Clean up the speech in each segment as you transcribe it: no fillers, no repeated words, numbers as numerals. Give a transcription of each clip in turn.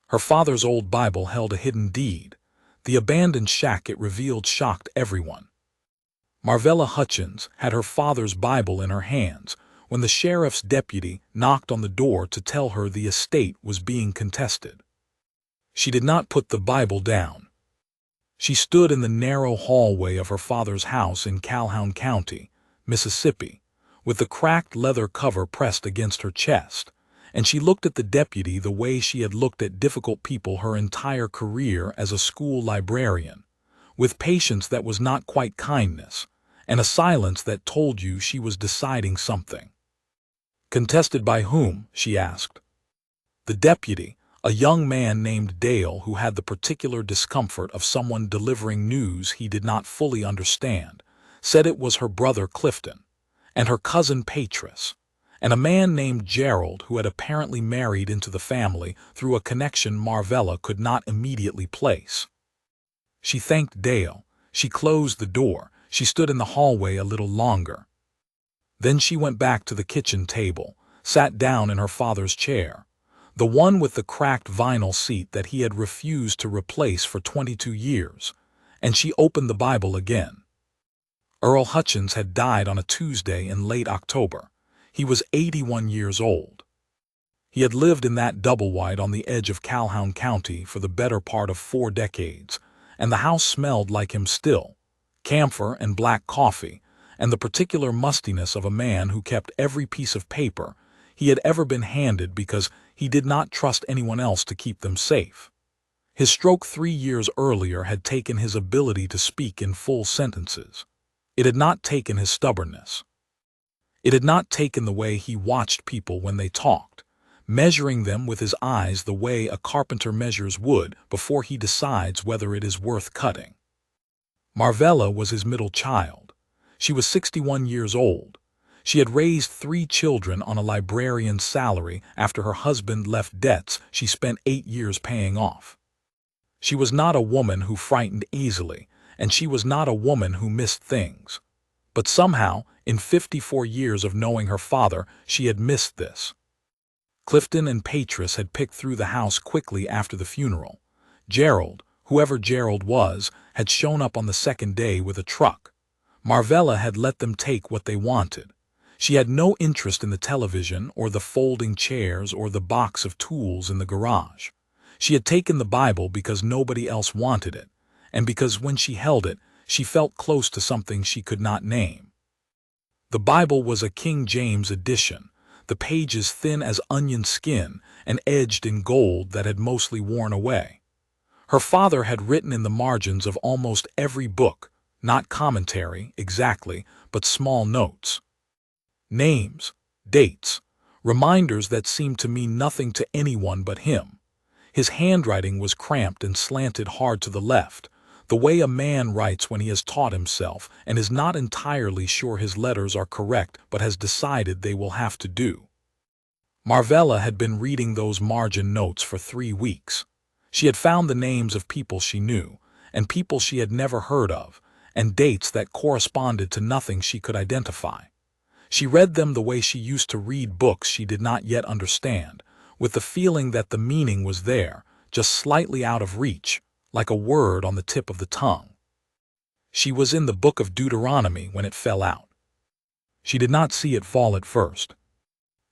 Her father's old Bible held a hidden deed. The abandoned shack it revealed shocked everyone. Marvella Hutchins had her father's Bible in her hands when the sheriff's deputy knocked on the door to tell her the estate was being contested. She did not put the Bible down. She stood in the narrow hallway of her father's house in Calhoun County, Mississippi, with the cracked leather cover pressed against her chest, and she looked at the deputy the way she had looked at difficult people her entire career as a school librarian, with patience that was not quite kindness, and a silence that told you she was deciding something. "Contested by whom?" she asked. The deputy, a young man named Dale who had the particular discomfort of someone delivering news he did not fully understand, said it was her brother Clifton, and her cousin Patris, and a man named Gerald who had apparently married into the family through a connection Marvella could not immediately place. She thanked Dale. She closed the door. She stood in the hallway a little longer. Then she went back to the kitchen table, sat down in her father's chair, the one with the cracked vinyl seat that he had refused to replace for 22 years, and she opened the Bible again. Earl Hutchins had died on a Tuesday in late October. He was 81 years old. He had lived in that double-wide on the edge of Calhoun County for the better part of 4 decades, and the house smelled like him still, camphor and black coffee, and the particular mustiness of a man who kept every piece of paper he had ever been handed because he did not trust anyone else to keep them safe. His stroke 3 years earlier had taken his ability to speak in full sentences. It had not taken his stubbornness. It had not taken the way he watched people when they talked, measuring them with his eyes the way a carpenter measures wood before he decides whether it is worth cutting. Marvella was his middle child. She was 61 years old. She had raised 3 children on a librarian's salary after her husband left debts she spent 8 years paying off. She was not a woman who frightened easily, and she was not a woman who missed things. But somehow, in 54 years of knowing her father, she had missed this. Clifton and Patris had picked through the house quickly after the funeral. Gerald, whoever Gerald was, had shown up on the second day with a truck. Marvella had let them take what they wanted. She had no interest in the television or the folding chairs or the box of tools in the garage. She had taken the Bible because nobody else wanted it, and because when she held it, she felt close to something she could not name. The Bible was a King James edition, the pages thin as onion skin and edged in gold that had mostly worn away. Her father had written in the margins of almost every book, not commentary, exactly, but small notes. Names, dates, reminders that seemed to mean nothing to anyone but him. His handwriting was cramped and slanted hard to the left, the way a man writes when he has taught himself and is not entirely sure his letters are correct but has decided they will have to do. Marvella had been reading those margin notes for 3 weeks. She had found the names of people she knew, and people she had never heard of, and dates that corresponded to nothing she could identify. She read them the way she used to read books she did not yet understand, with the feeling that the meaning was there, just slightly out of reach, like a word on the tip of the tongue. She was in the book of Deuteronomy when it fell out. She did not see it fall at first.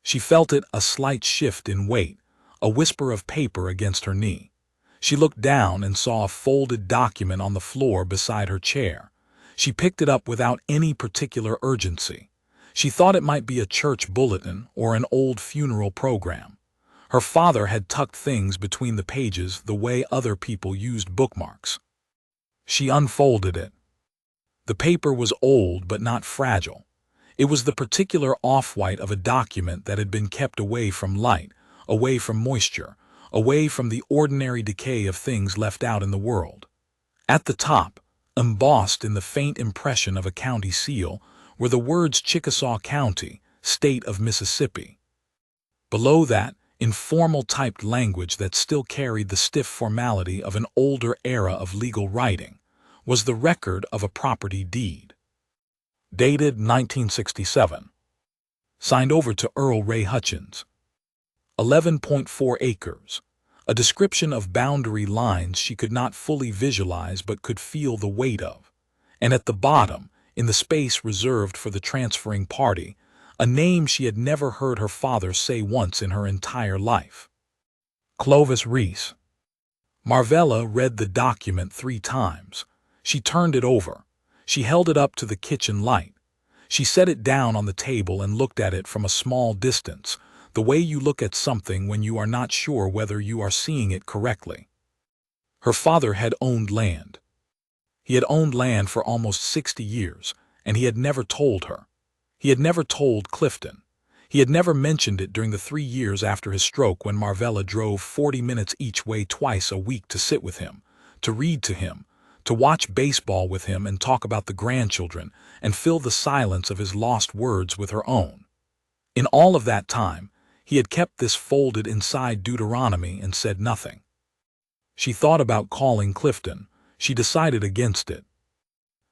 She felt it, a slight shift in weight, a whisper of paper against her knee. She looked down and saw a folded document on the floor beside her chair. She picked it up without any particular urgency. She thought it might be a church bulletin or an old funeral program. Her father had tucked things between the pages the way other people used bookmarks. She unfolded it. The paper was old but not fragile. It was the particular off-white of a document that had been kept away from light, away from moisture, away from the ordinary decay of things left out in the world. At the top, embossed in the faint impression of a county seal, were the words Chickasaw County, State of Mississippi. Below that, in formal typed language that still carried the stiff formality of an older era of legal writing, was the record of a property deed. Dated 1967. Signed over to Earl Ray Hutchins. 11.4 acres. a description of boundary lines she could not fully visualize but could feel the weight of. And at the bottom, in the space reserved for the transferring party, a name she had never heard her father say once in her entire life. Clovis Reese. Marvella read the document 3 times. She turned it over. She held it up to the kitchen light. She set it down on the table and looked at it from a small distance, the way you look at something when you are not sure whether you are seeing it correctly. Her father had owned land. He had owned land for almost 60 years, and he had never told her. He had never told Clifton. He had never mentioned it during the 3 years after his stroke when Marvella drove 40 minutes each way twice a week to sit with him, to read to him, to watch baseball with him and talk about the grandchildren and fill the silence of his lost words with her own. In all of that time, he had kept this folded inside Deuteronomy and said nothing. She thought about calling Clifton. She decided against it.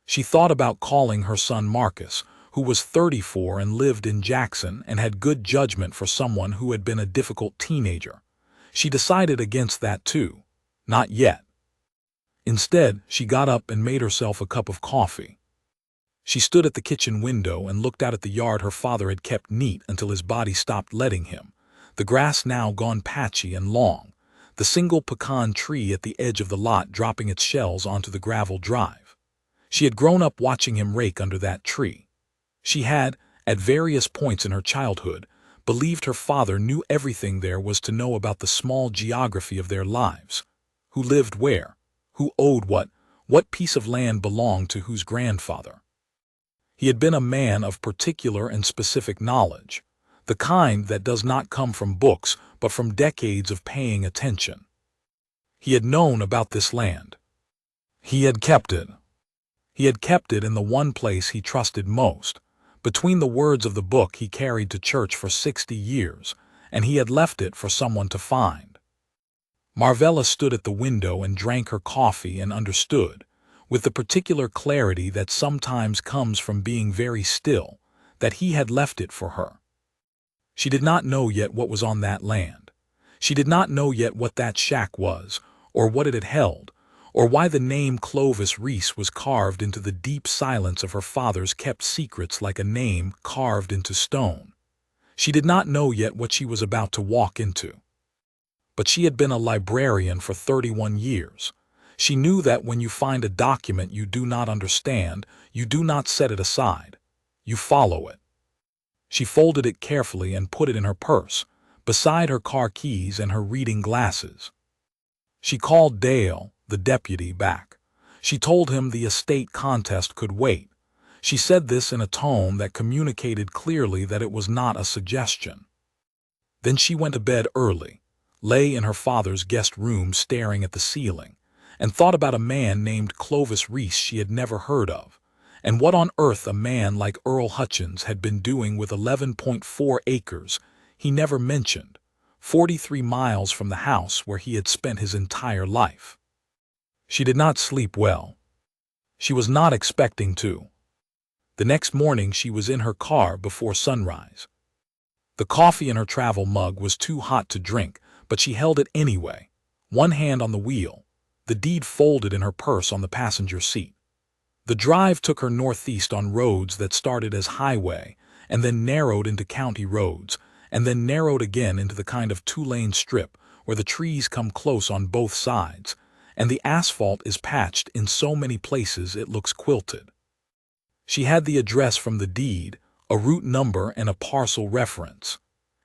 She thought about calling her son Marcus, who was 34 and lived in Jackson and had good judgment for someone who had been a difficult teenager. She decided against that too. Not yet. Instead, she got up and made herself a cup of coffee. She stood at the kitchen window and looked out at the yard her father had kept neat until his body stopped letting him, the grass now gone patchy and long, the single pecan tree at the edge of the lot dropping its shells onto the gravel drive. She had grown up watching him rake under that tree. She had, at various points in her childhood, believed her father knew everything there was to know about the small geography of their lives. Who lived where? Who owed what piece of land belonged to whose grandfather. He had been a man of particular and specific knowledge, the kind that does not come from books but from decades of paying attention. He had known about this land. He had kept it. He had kept it in the one place he trusted most, between the words of the book he carried to church for 60 years, and he had left it for someone to find. Marvella stood at the window and drank her coffee and understood, with the particular clarity that sometimes comes from being very still, that he had left it for her. She did not know yet what was on that land. She did not know yet what that shack was, or what it had held, or why the name Clovis Reese was carved into the deep silence of her father's kept secrets like a name carved into stone. She did not know yet what she was about to walk into. But she had been a librarian for 31 years. She knew that when you find a document you do not understand, you do not set it aside. You follow it. She folded it carefully and put it in her purse, beside her car keys and her reading glasses. She called Dale, the deputy, back. She told him the estate contest could wait. She said this in a tone that communicated clearly that it was not a suggestion. Then she went to bed early, lay in her father's guest room staring at the ceiling, and thought about a man named Clovis Reese she had never heard of, and what on earth a man like Earl Hutchins had been doing with 11.4 acres he never mentioned, 43 miles from the house where he had spent his entire life. She did not sleep well. She was not expecting to. The next morning she was in her car before sunrise. The coffee in her travel mug was too hot to drink, but she held it anyway, one hand on the wheel, the deed folded in her purse on the passenger seat. The drive took her northeast on roads that started as highway and then narrowed into county roads, and then narrowed again into the kind of 2-lane strip where the trees come close on both sides, and the asphalt is patched in so many places it looks quilted. She had the address from the deed, a route number and a parcel reference.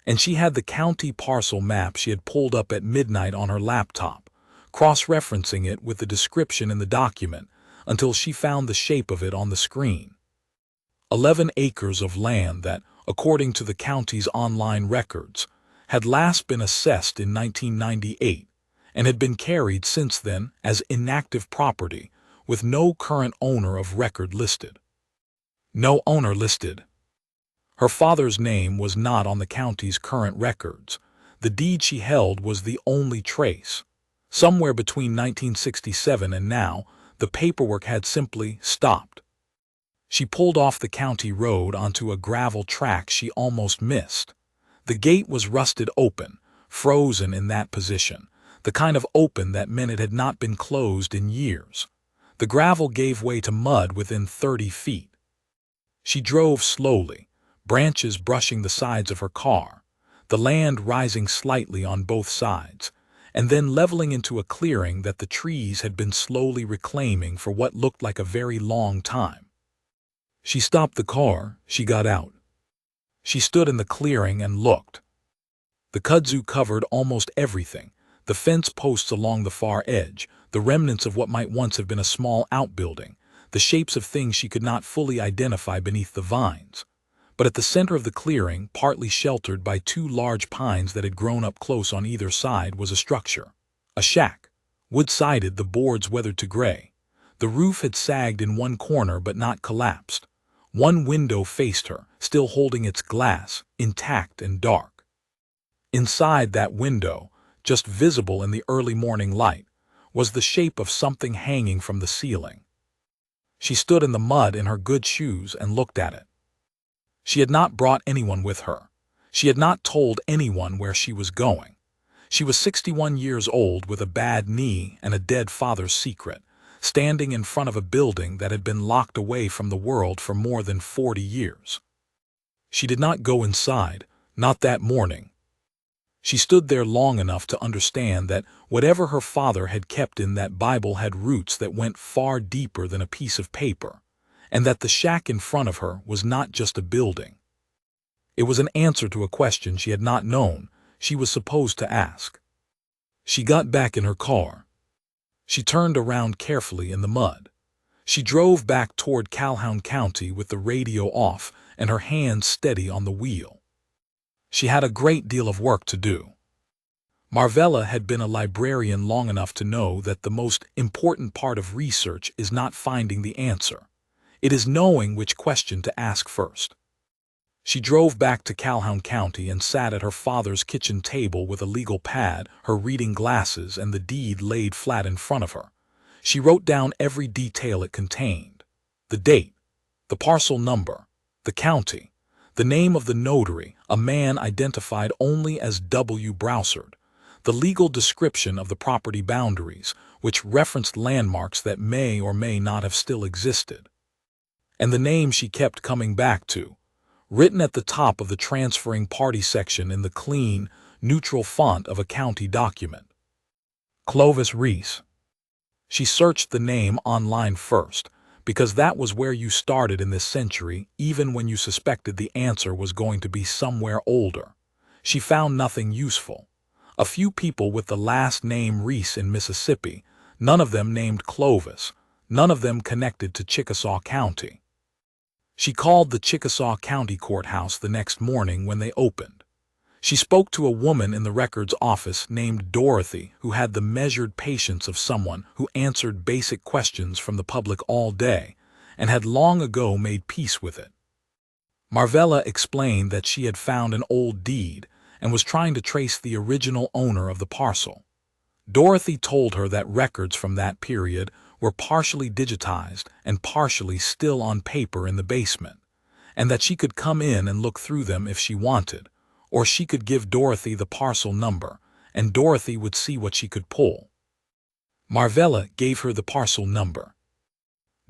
And she had the county parcel map she had pulled up at midnight on her laptop, cross-referencing it with the description in the document until she found the shape of it on the screen. 11 acres of land that, according to the county's online records, had last been assessed in 1998 and had been carried since then as inactive property with no current owner of record listed. No owner listed. Her father's name was not on the county's current records. The deed she held was the only trace. Somewhere between 1967 and now, the paperwork had simply stopped. She pulled off the county road onto a gravel track she almost missed. The gate was rusted open, frozen in that position, the kind of open that meant it had not been closed in years. The gravel gave way to mud within 30 feet. She drove slowly, branches brushing the sides of her car, the land rising slightly on both sides, and then leveling into a clearing that the trees had been slowly reclaiming for what looked like a very long time. She stopped the car, she got out. She stood in the clearing and looked. The kudzu covered almost everything, the fence posts along the far edge, the remnants of what might once have been a small outbuilding, the shapes of things she could not fully identify beneath the vines. But at the center of the clearing, partly sheltered by 2 large pines that had grown up close on either side, was a structure. A shack. Wood-sided, the boards weathered to gray. The roof had sagged in one corner but not collapsed. One window faced her, still holding its glass, intact and dark. Inside that window, just visible in the early morning light, was the shape of something hanging from the ceiling. She stood in the mud in her good shoes and looked at it. She had not brought anyone with her. She had not told anyone where she was going. She was 61 years old with a bad knee and a dead father's secret, standing in front of a building that had been locked away from the world for more than 40 years. She did not go inside, not that morning. She stood there long enough to understand that whatever her father had kept in that Bible had roots that went far deeper than a piece of paper, and that the shack in front of her was not just a building. It was an answer to a question she had not known she was supposed to ask. She got back in her car. She turned around carefully in the mud. She drove back toward Calhoun County with the radio off and her hands steady on the wheel. She had a great deal of work to do. Marvella had been a librarian long enough to know that the most important part of research is not finding the answer. It is knowing which question to ask first. She drove back to Calhoun County and sat at her father's kitchen table with a legal pad, her reading glasses, and the deed laid flat in front of her. She wrote down every detail it contained: the date, the parcel number, the county, the name of the notary, a man identified only as W. Broussard, the legal description of the property boundaries, which referenced landmarks that may or may not have still existed, and the name she kept coming back to, written at the top of the transferring party section in the clean, neutral font of a county document. Clovis Reese. She searched the name online first, because that was where you started in this century, even when you suspected the answer was going to be somewhere older. She found nothing useful. A few people with the last name Reese in Mississippi, none of them named Clovis, none of them connected to Chickasaw County. She called the Chickasaw County Courthouse the next morning when they opened. She spoke to a woman in the records office named Dorothy who had the measured patience of someone who answered basic questions from the public all day and had long ago made peace with it. Marvella explained that she had found an old deed and was trying to trace the original owner of the parcel. Dorothy told her that records from that period were partially digitized and partially still on paper in the basement, and that she could come in and look through them if she wanted, or she could give Dorothy the parcel number, and Dorothy would see what she could pull. Marvella gave her the parcel number.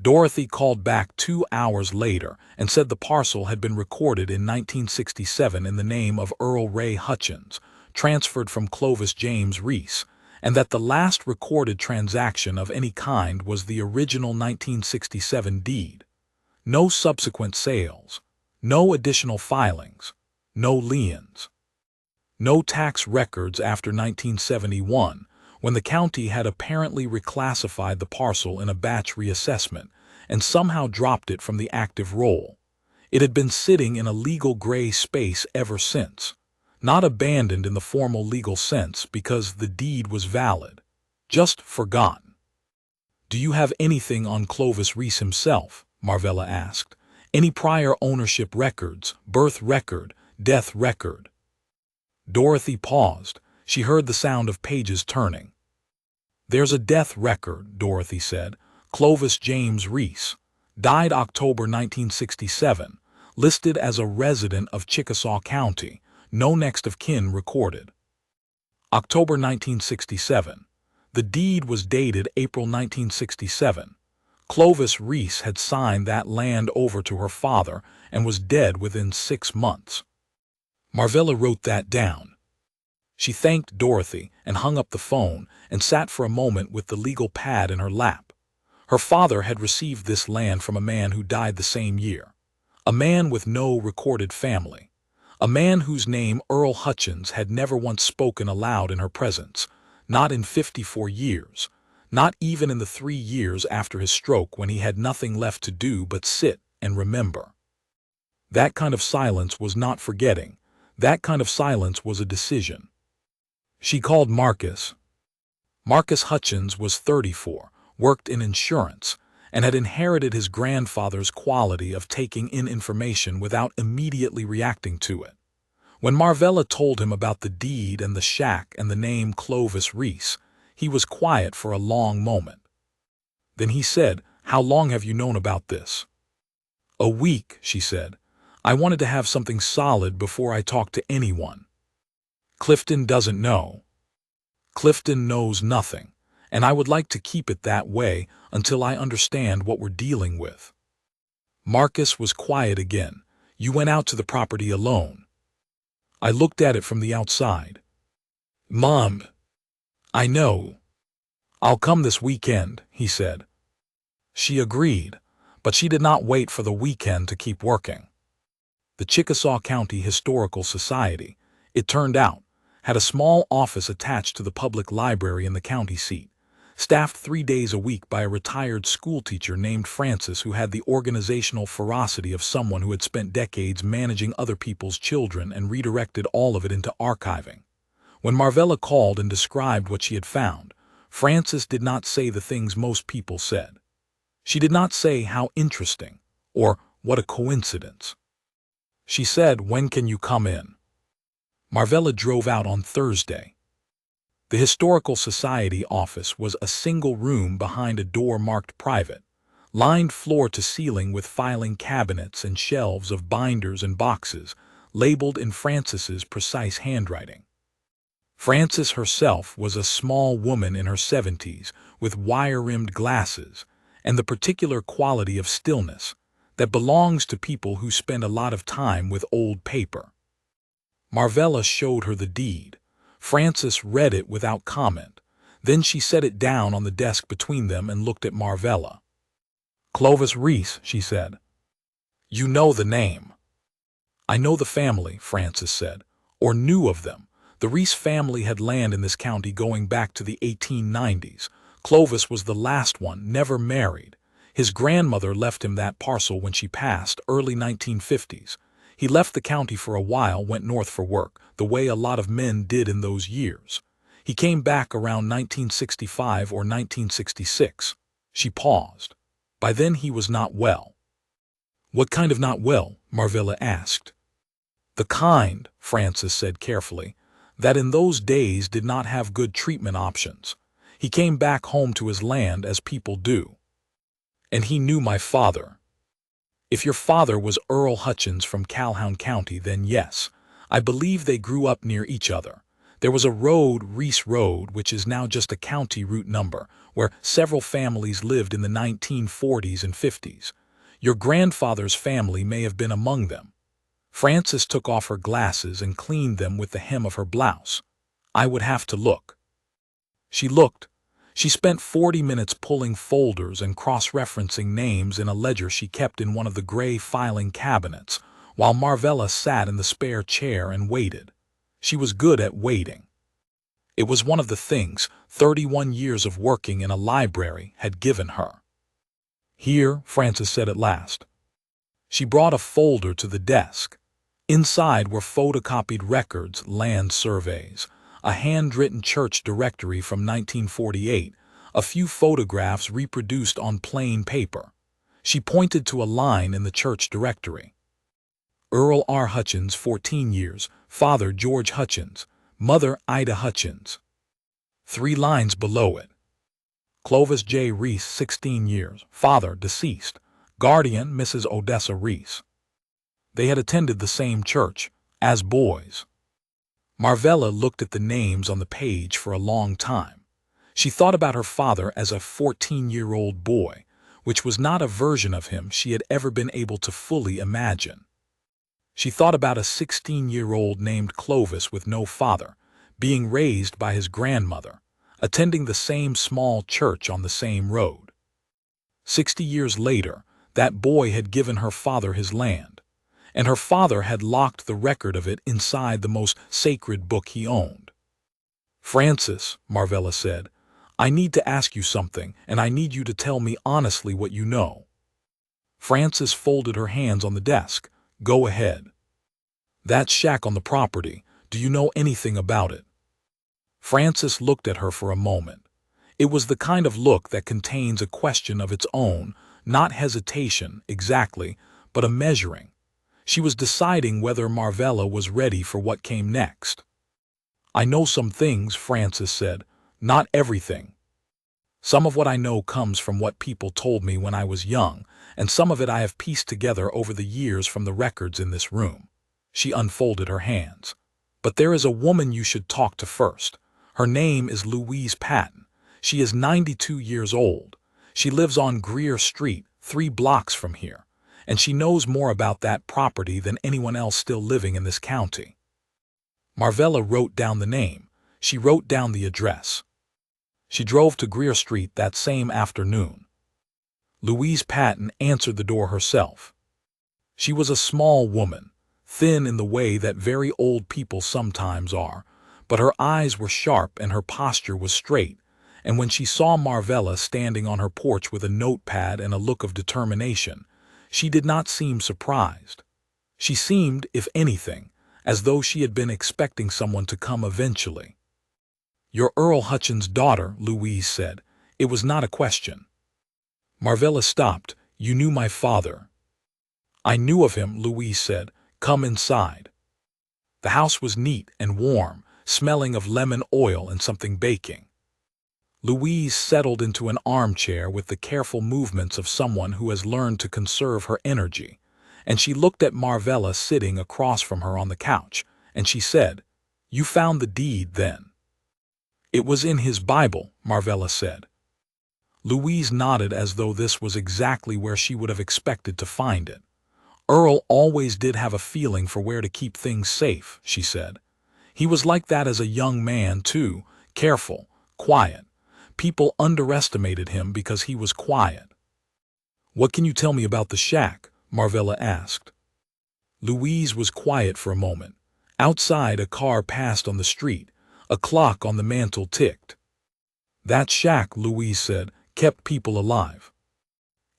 Dorothy called back 2 hours later and said the parcel had been recorded in 1967 in the name of Earl Ray Hutchins, transferred from Clovis James Reese, and that the last recorded transaction of any kind was the original 1967 deed. No subsequent sales, no additional filings, no liens, no tax records after 1971, when the county had apparently reclassified the parcel in a batch reassessment and somehow dropped it from the active roll. It had been sitting in a legal gray space ever since. Not abandoned in the formal legal sense because the deed was valid, just forgotten. "Do you have anything on Clovis Reese himself?" Marvella asked. "Any prior ownership records, birth record, death record?" Dorothy paused. She heard the sound of pages turning. "There's a death record," Dorothy said. "Clovis James Reese. Died October 1967. Listed as a resident of Chickasaw County. No next of kin recorded." October 1967. The deed was dated April 1967. Clovis Reese had signed that land over to her father and was dead within 6 months. Marvella wrote that down. She thanked Dorothy and hung up the phone and sat for a moment with the legal pad in her lap. Her father had received this land from a man who died the same year. A man with no recorded family. A man whose name, Earl Hutchins, had never once spoken aloud in her presence, not in 54 years, not even in the 3 years after his stroke when he had nothing left to do but sit and remember. That kind of silence was not forgetting. That kind of silence was a decision. She called Marcus. Marcus Hutchins was 34, worked in insurance, and had inherited his grandfather's quality of taking in information without immediately reacting to it. When Marvella told him about the deed and the shack and the name Clovis Reese, he was quiet for a long moment. Then he said, "How long have you known about this?" "A week," she said. "I wanted to have something solid before I talked to anyone." "Clifton doesn't know." "Clifton knows nothing, and I would like to keep it that way until I understand what we're dealing with." Marcus was quiet again. "You went out to the property alone." "I looked at it from the outside." "Mom." "I know. I'll come this weekend," he said. She agreed, but she did not wait for the weekend to keep working. The Chickasaw County Historical Society, it turned out, had a small office attached to the public library in the county seat, staffed 3 days a week by a retired schoolteacher named Francis who had the organizational ferocity of someone who had spent decades managing other people's children and redirected all of it into archiving. When Marvella called and described what she had found, Francis did not say the things most people said. She did not say how interesting or what a coincidence. She said, "When can you come in?" Marvella drove out on Thursday. The Historical Society office was a single room behind a door marked private, lined floor to ceiling with filing cabinets and shelves of binders and boxes, labeled in Francis's precise handwriting. Francis herself was a small woman in her 70s with wire-rimmed glasses and the particular quality of stillness that belongs to people who spend a lot of time with old paper. Marvella showed her the deed. Francis read it without comment. Then she set it down on the desk between them and looked at Marvella. "Clovis Reese," she said. "You know the name." "I know the family," Francis said, "or knew of them. The Reese family had land in this county going back to the 1890s. Clovis was the last one, never married. His grandmother left him that parcel when she passed, early 1950s. He left the county for a while, went north for work, the way a lot of men did in those years. He came back around 1965 or 1966. She paused. By then he was not well. "What kind of not well?" Marvella asked. "The kind," Francis said carefully, "that in those days did not have good treatment options. He came back home to his land as people do. And he knew my father." "If your father was Earl Hutchins from Calhoun County, then yes. I believe they grew up near each other. There was a road, Reese Road, which is now just a county route number, where several families lived in the 1940s and 50s. Your grandfather's family may have been among them." Francis took off her glasses and cleaned them with the hem of her blouse. "I would have to look." She looked. She spent 40 minutes pulling folders and cross-referencing names in a ledger she kept in one of the gray filing cabinets, while Marvella sat in the spare chair and waited. She was good at waiting. It was one of the things 31 years of working in a library had given her. "Here," Francis said at last. She brought a folder to the desk. Inside were photocopied records, land surveys, a handwritten church directory from 1948, a few photographs reproduced on plain paper. She pointed to a line in the church directory. "Earl R. Hutchins, 14 years, father George Hutchins, mother Ida Hutchins." 3 lines below it. "Clovis J. Reese, 16 years, father deceased, guardian Mrs. Odessa Reese." They had attended the same church, as boys. Marvella looked at the names on the page for a long time. She thought about her father as a 14-year-old boy, which was not a version of him she had ever been able to fully imagine. She thought about a 16-year-old named Clovis with no father, being raised by his grandmother, attending the same small church on the same road. 60 years later, that boy had given her father his land, and her father had locked the record of it inside the most sacred book he owned. "Francis," Marvella said, "I need to ask you something, and I need you to tell me honestly what you know." Francis folded her hands on the desk. "Go ahead." "That shack on the property, do you know anything about it?" Francis looked at her for a moment. It was the kind of look that contains a question of its own, not hesitation, exactly, but a measuring. She was deciding whether Marvella was ready for what came next. "I know some things," Francis said, "not everything. Some of what I know comes from what people told me when I was young, and some of it I have pieced together over the years from the records in this room." She unfolded her hands. "But there is a woman you should talk to first. Her name is Louise Patton. She is 92 years old. She lives on Greer Street, 3 blocks from here, and she knows more about that property than anyone else still living in this county." Marvella wrote down the name. She wrote down the address. She drove to Greer Street that same afternoon. Louise Patton answered the door herself. She was a small woman, thin in the way that very old people sometimes are, but her eyes were sharp and her posture was straight, and when she saw Marvella standing on her porch with a notepad and a look of determination, she did not seem surprised. She seemed, if anything, as though she had been expecting someone to come eventually. "You're Earl Hutchins' daughter," Louise said. It was not a question. Marvella stopped. "You knew my father." "I knew of him," Louise said. "Come inside." The house was neat and warm, smelling of lemon oil and something baking. Louise settled into an armchair with the careful movements of someone who has learned to conserve her energy, and she looked at Marvella sitting across from her on the couch, and she said, "You found the deed, then?" "It was in his Bible," Marvella said. Louise nodded as though this was exactly where she would have expected to find it. "Earl always did have a feeling for where to keep things safe," she said. "He was like that as a young man, too, careful, quiet. People underestimated him because he was quiet." "What can you tell me about the shack?" Marvella asked. Louise was quiet for a moment. Outside, a car passed on the street. A clock on the mantel ticked. "That shack," Louise said, "kept people alive.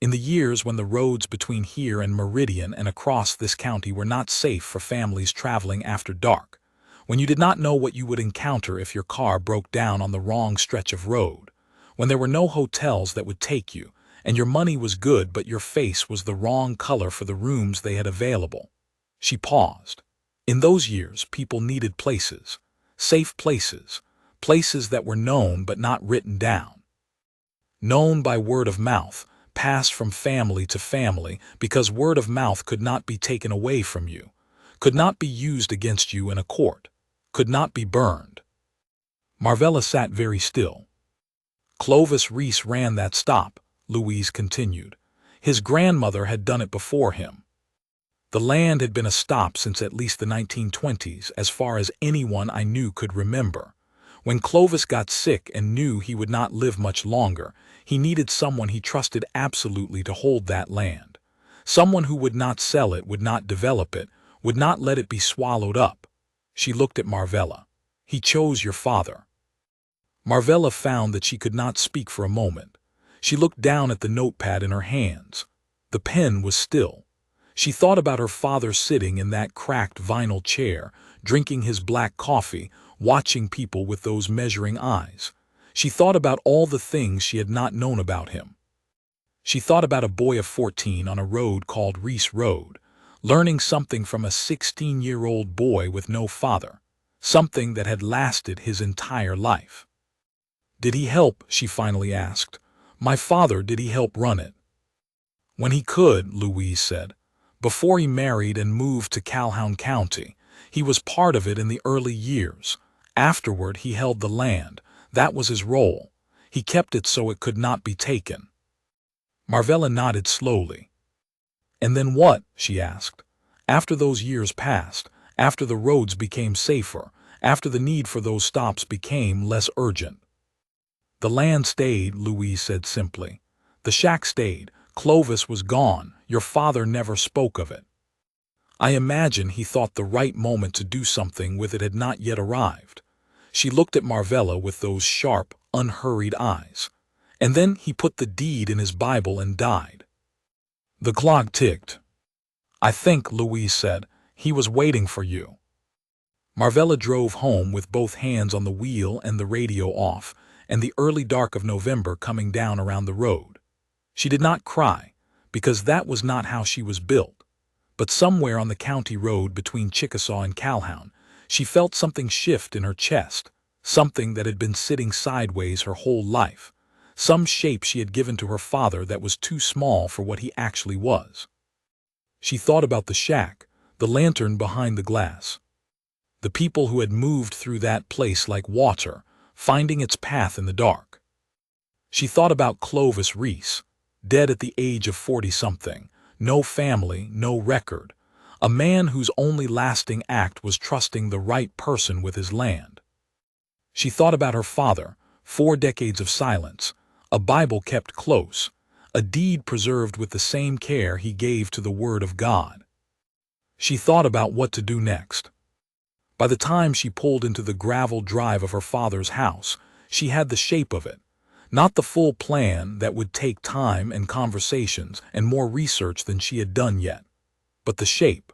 In the years when the roads between here and Meridian and across this county were not safe for families traveling after dark, when you did not know what you would encounter if your car broke down on the wrong stretch of road, when there were no hotels that would take you, and your money was good but your face was the wrong color for the rooms they had available." She paused. In those years, people needed places, safe places, places that were known but not written down. Known by word of mouth, passed from family to family because word of mouth could not be taken away from you, could not be used against you in a court, could not be burned. Marvella sat very still. "Clovis Reese ran that stop," Louise continued. "His grandmother had done it before him. The land had been a stop since at least the 1920s, as far as anyone I knew could remember. When Clovis got sick and knew he would not live much longer, he needed someone he trusted absolutely to hold that land. Someone who would not sell it, would not develop it, would not let it be swallowed up." She looked at Marvella. "He chose your father." Marvella found that she could not speak for a moment. She looked down at the notepad in her hands. The pen was still. She thought about her father sitting in that cracked vinyl chair, drinking his black coffee, watching people with those measuring eyes. She thought about all the things she had not known about him. She thought about a boy of 14 on a road called Reese Road, learning something from a 16-year-old boy with no father, something that had lasted his entire life. "Did he help?" she finally asked. "My father, did he help run it?" "When he could," Louise said. "Before he married and moved to Calhoun County, He was part of it in the early years. Afterward, he held the land. That was his role. He kept it so it could not be taken. Marvella nodded slowly. And then what? She asked. After those years passed, after the roads became safer, after the need for those stops became less urgent. The land stayed, Louise said simply. The shack stayed. Clovis was gone. Your father never spoke of it. I imagine he thought the right moment to do something with it had not yet arrived. She looked at Marvella with those sharp, unhurried eyes. And then he put the deed in his Bible and died. The clock ticked. I think, Louise said, he was waiting for you. Marvella drove home with both hands on the wheel and the radio off, and the early dark of November coming down around the road. She did not cry, because that was not how she was built. But somewhere on the county road between Chickasaw and Calhoun, she felt something shift in her chest, something that had been sitting sideways her whole life, some shape she had given to her father that was too small for what he actually was. She thought about the shack, the lantern behind the glass, the people who had moved through that place like water, finding its path in the dark. She thought about Clovis Reese, dead at the age of 40-something, no family, no record, a man whose only lasting act was trusting the right person with his land. She thought about her father, 4 decades of silence, a Bible kept close, a deed preserved with the same care he gave to the Word of God. She thought about what to do next. By the time she pulled into the gravel drive of her father's house, she had the shape of it. Not the full plan that would take time and conversations and more research than she had done yet, but the shape.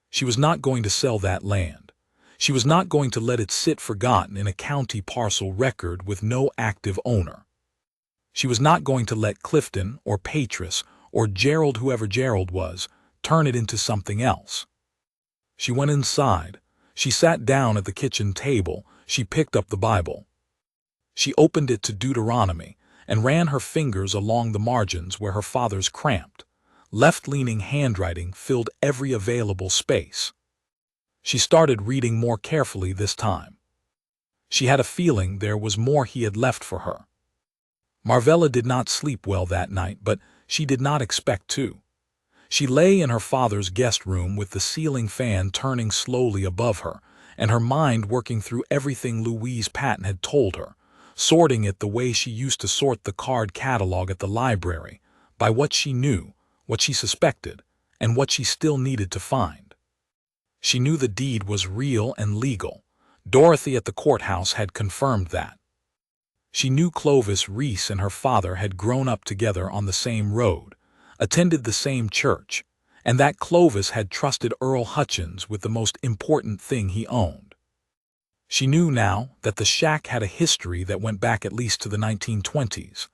She was not going to sell that land. She was not going to let it sit forgotten in a county parcel record with no active owner. She was not going to let Clifton or Patris or Gerald, whoever Gerald was, turn it into something else. She went inside. She sat down at the kitchen table. She picked up the Bible. She opened it to Deuteronomy and ran her fingers along the margins where her father's cramped, left-leaning handwriting filled every available space. She started reading more carefully this time. She had a feeling there was more he had left for her. Marvella did not sleep well that night, but she did not expect to. She lay in her father's guest room with the ceiling fan turning slowly above her, and her mind working through everything Louise Patton had told her, sorting it the way she used to sort the card catalog at the library, by what she knew, what she suspected, and what she still needed to find. She knew the deed was real and legal. Dorothy at the courthouse had confirmed that. She knew Clovis Reese and her father had grown up together on the same road, attended the same church, and that Clovis had trusted Earl Hutchins with the most important thing he owned. She knew now that the shack had a history that went back at least to the 1920s,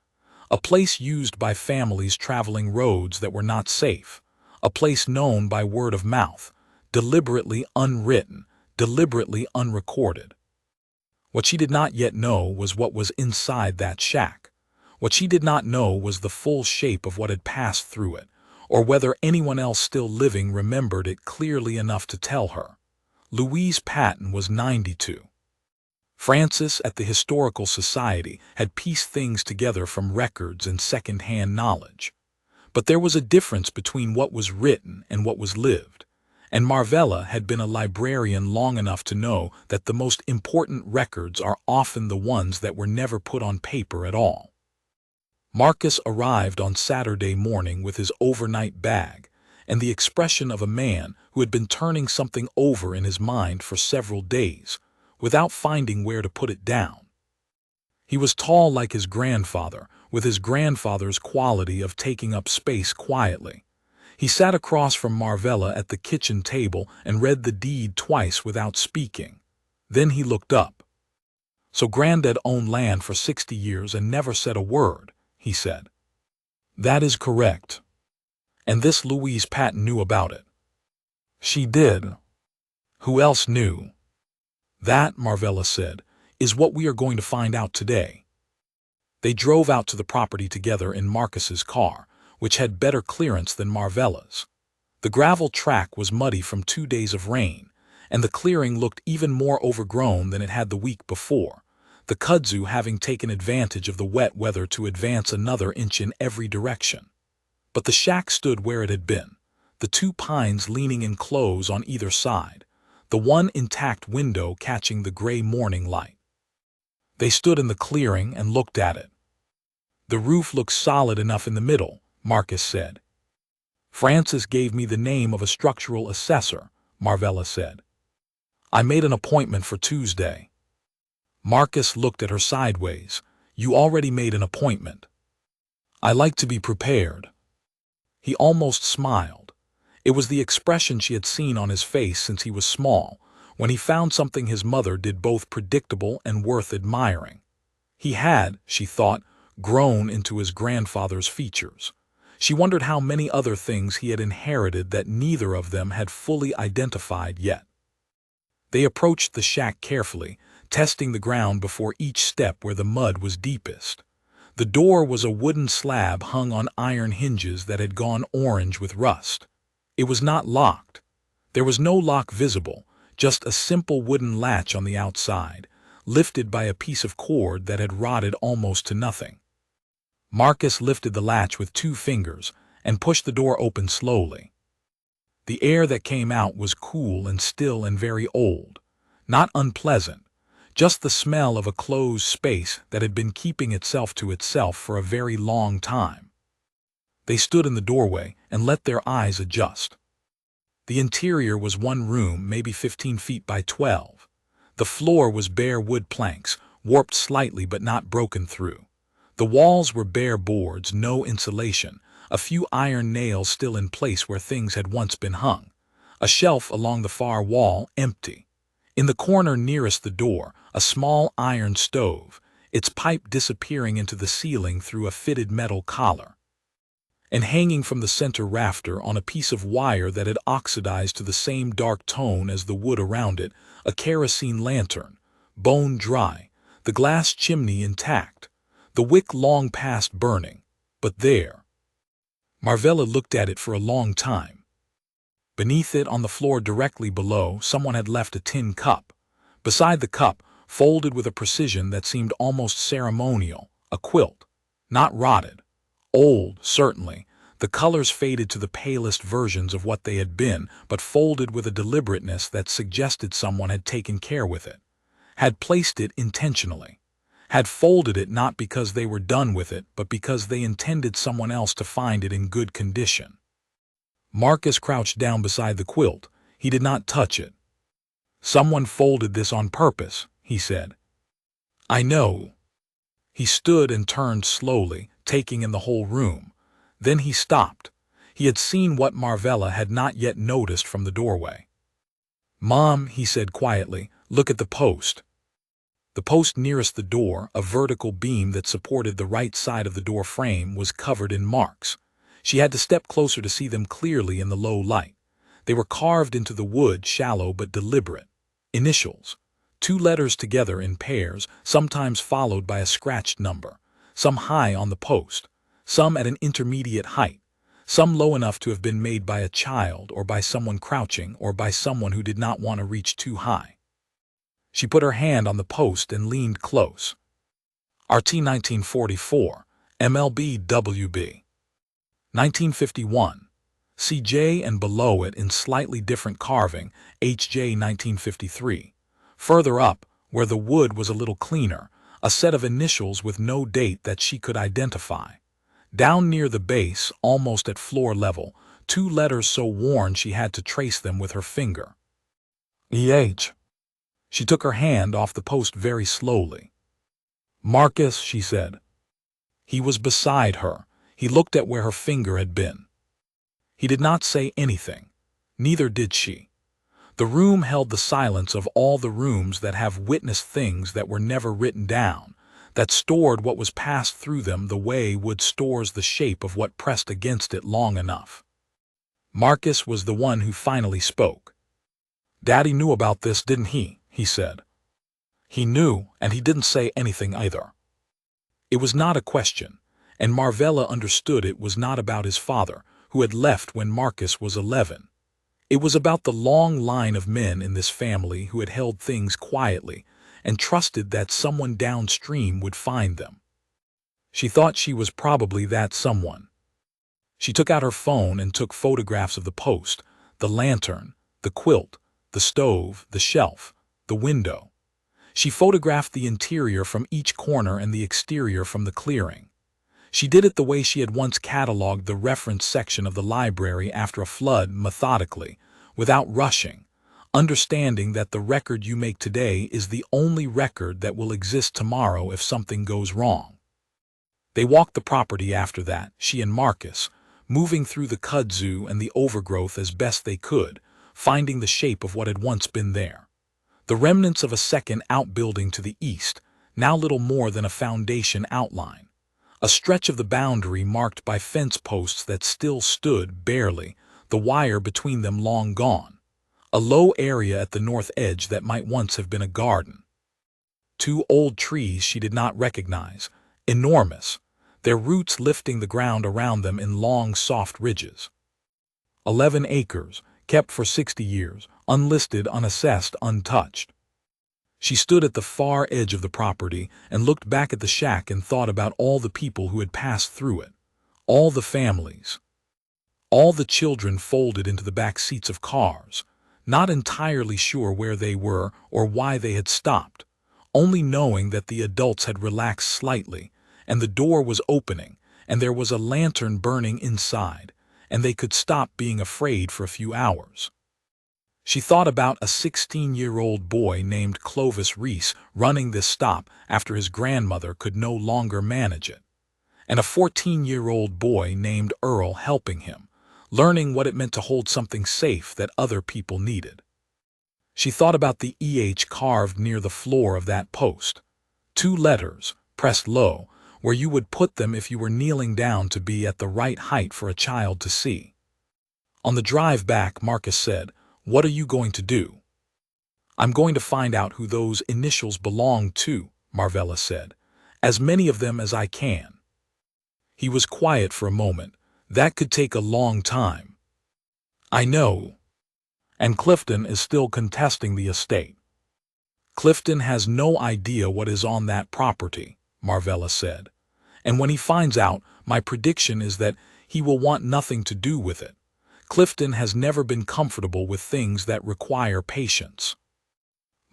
a place used by families traveling roads that were not safe, a place known by word of mouth, deliberately unwritten, deliberately unrecorded. What she did not yet know was what was inside that shack. What she did not know was the full shape of what had passed through it, or whether anyone else still living remembered it clearly enough to tell her. Louise Patton was 92. Frances at the Historical Society had pieced things together from records and second-hand knowledge. But there was a difference between what was written and what was lived, and Marvella had been a librarian long enough to know that the most important records are often the ones that were never put on paper at all. Marcus arrived on Saturday morning with his overnight bag and the expression of a man who had been turning something over in his mind for several days, without finding where to put it down. He was tall like his grandfather, with his grandfather's quality of taking up space quietly. He sat across from Marvella at the kitchen table and read the deed twice without speaking. Then he looked up. "So Granddad owned land for 60 years and never said a word," he said. "That is correct. And this Louise Patton knew about it." "She did. Who else knew?" "That," Marvella said, "is what we are going to find out today." They drove out to the property together in Marcus's car, which had better clearance than Marvella's. The gravel track was muddy from 2 days of rain, and the clearing looked even more overgrown than it had the week before, the kudzu having taken advantage of the wet weather to advance another inch in every direction. But the shack stood where it had been, the two pines leaning in close on either side, the one intact window catching the gray morning light. They stood in the clearing and looked at it. "The roof looks solid enough in the middle," Marcus said. "Francis gave me the name of a structural assessor," Marvella said. "I made an appointment for Tuesday." Marcus looked at her sideways. "You already made an appointment." "I like to be prepared." He almost smiled. It was the expression she had seen on his face since he was small, when he found something his mother did both predictable and worth admiring. He had, she thought, grown into his grandfather's features. She wondered how many other things he had inherited that neither of them had fully identified yet. They approached the shack carefully, testing the ground before each step where the mud was deepest. The door was a wooden slab hung on iron hinges that had gone orange with rust. It was not locked. There was no lock visible, just a simple wooden latch on the outside, lifted by a piece of cord that had rotted almost to nothing. Marcus lifted the latch with 2 fingers and pushed the door open slowly. The air that came out was cool and still and very old, not unpleasant, just the smell of a closed space that had been keeping itself to itself for a very long time. They stood in the doorway and let their eyes adjust. The interior was one room, maybe 15 feet by 12. The floor was bare wood planks, warped slightly but not broken through. The walls were bare boards, no insulation, a few iron nails still in place where things had once been hung. A shelf along the far wall, empty. In the corner nearest the door, a small iron stove, its pipe disappearing into the ceiling through a fitted metal collar. And hanging from the center rafter on a piece of wire that had oxidized to the same dark tone as the wood around it, a kerosene lantern, bone dry, the glass chimney intact, the wick long past burning, but there. Marvella looked at it for a long time. Beneath it, on the floor directly below, someone had left a tin cup. Beside the cup, folded with a precision that seemed almost ceremonial, a quilt. Not rotted. Old, certainly. The colors faded to the palest versions of what they had been, but folded with a deliberateness that suggested someone had taken care with it. Had placed it intentionally. Had folded it not because they were done with it, but because they intended someone else to find it in good condition. Marcus crouched down beside the quilt. He did not touch it. "Someone folded this on purpose," he said. "I know." He stood and turned slowly, taking in the whole room. Then he stopped. He had seen what Marvella had not yet noticed from the doorway. "Mom," he said quietly, "look at the post." The post nearest the door, a vertical beam that supported the right side of the door frame, was covered in marks. She had to step closer to see them clearly in the low light. They were carved into the wood, shallow but deliberate. Initials. 2 letters together in pairs, sometimes followed by a scratched number. Some high on the post, some at an intermediate height, some low enough to have been made by a child or by someone crouching or by someone who did not want to reach too high. She put her hand on the post and leaned close. RT 1944, MLB WB. 1951, CJ, and below it in slightly different carving, HJ 1953. Further up, where the wood was a little cleaner, a set of initials with no date that she could identify. Down near the base, almost at floor level, 2 letters so worn she had to trace them with her finger. EH. She took her hand off the post very slowly. "Marcus," she said. He was beside her. He looked at where her finger had been. He did not say anything. Neither did she. The room held the silence of all the rooms that have witnessed things that were never written down, that stored what was passed through them the way wood stores the shape of what pressed against it long enough. Marcus was the one who finally spoke. "Daddy knew about this, didn't he?" he said. He knew, and he didn't say anything either. It was not a question, and Marvella understood it was not about his father, who had left when Marcus was 11. It was about the long line of men in this family who had held things quietly and trusted that someone downstream would find them. She thought she was probably that someone. She took out her phone and took photographs of the post, the lantern, the quilt, the stove, the shelf, the window. She photographed the interior from each corner and the exterior from the clearing. She did it the way she had once cataloged the reference section of the library after a flood, methodically, without rushing, understanding that the record you make today is the only record that will exist tomorrow if something goes wrong. They walked the property after that, she and Marcus, moving through the kudzu and the overgrowth as best they could, finding the shape of what had once been there. The remnants of a second outbuilding to the east, now little more than a foundation outline. A stretch of the boundary marked by fence posts that still stood barely, the wire between them long gone. A low area at the north edge that might once have been a garden. 2 old trees she did not recognize, enormous, their roots lifting the ground around them in long, soft ridges. 11 acres, kept for 60 years, unlisted, unassessed, untouched. She stood at the far edge of the property and looked back at the shack and thought about all the people who had passed through it, all the families, all the children folded into the back seats of cars, not entirely sure where they were or why they had stopped, only knowing that the adults had relaxed slightly, and the door was opening, and there was a lantern burning inside, and they could stop being afraid for a few hours. She thought about a 16-year-old boy named Clovis Reese running this stop after his grandmother could no longer manage it, and a 14-year-old boy named Earl helping him, learning what it meant to hold something safe that other people needed. She thought about the EH carved near the floor of that post, 2 letters, pressed low, where you would put them if you were kneeling down to be at the right height for a child to see. On the drive back, Marcus said, "What are you going to do?" "I'm going to find out who those initials belong to," Marvella said. "As many of them as I can." He was quiet for a moment. "That could take a long time." "I know. And Clifton is still contesting the estate." "Clifton has no idea what is on that property," Marvella said. "And when he finds out, my prediction is that he will want nothing to do with it. Clifton has never been comfortable with things that require patience."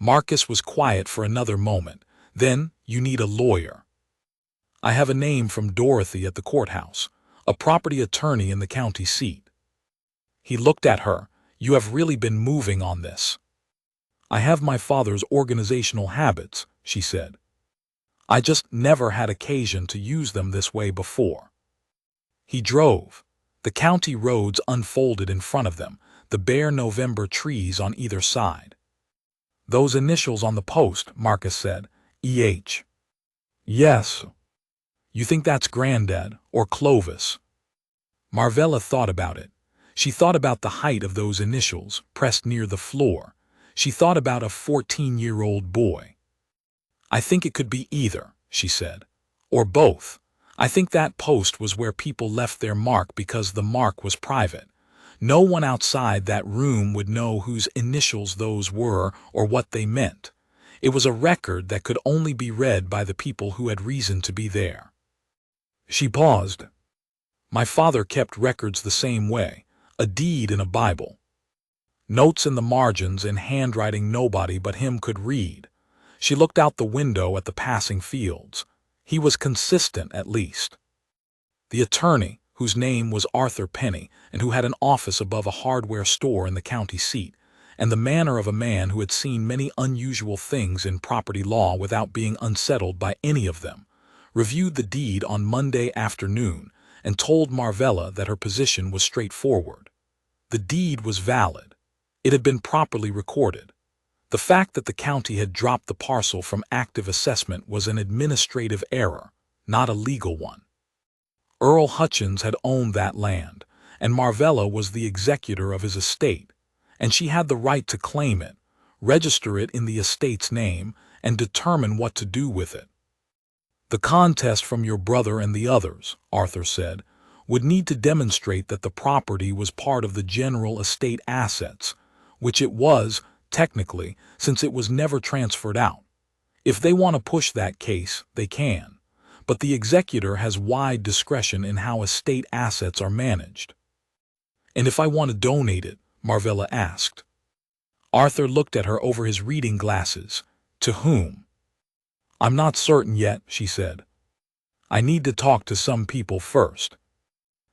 Marcus was quiet for another moment. "Then you need a lawyer." "I have a name from Dorothy at the courthouse, a property attorney in the county seat." He looked at her. "You have really been moving on this." "I have my father's organizational habits," she said. "I just never had occasion to use them this way before." He drove. The county roads unfolded in front of them, the bare November trees on either side. "Those initials on the post," Marcus said. "EH." "Yes." "You think that's Granddad, or Clovis?" Marvella thought about it. She thought about the height of those initials, pressed near the floor. She thought about a 14-year-old boy. "I think it could be either," she said. "Or both. I think that post was where people left their mark because the mark was private. No one outside that room would know whose initials those were or what they meant. It was a record that could only be read by the people who had reason to be there." She paused. "My father kept records the same way, a deed in a Bible. Notes in the margins in handwriting nobody but him could read." She looked out the window at the passing fields. He was consistent, at least. The attorney, whose name was Arthur Penny and who had an office above a hardware store in the county seat, and the manner of a man who had seen many unusual things in property law without being unsettled by any of them, reviewed the deed on Monday afternoon and told Marvella that her position was straightforward. The deed was valid. It had been properly recorded. The fact that the county had dropped the parcel from active assessment was an administrative error, not a legal one. Earl Hutchins had owned that land, and Marvella was the executor of his estate, and she had the right to claim it, register it in the estate's name, and determine what to do with it. "The contest from your brother and the others," Arthur said, would need to demonstrate that the property was part of the general estate assets, which it was, technically, since it was never transferred out. If they want to push that case, they can. But the executor has wide discretion in how estate assets are managed. And if I want to donate it? Marvella asked. Arthur looked at her over his reading glasses. To whom? I'm not certain yet, she said. I need to talk to some people first.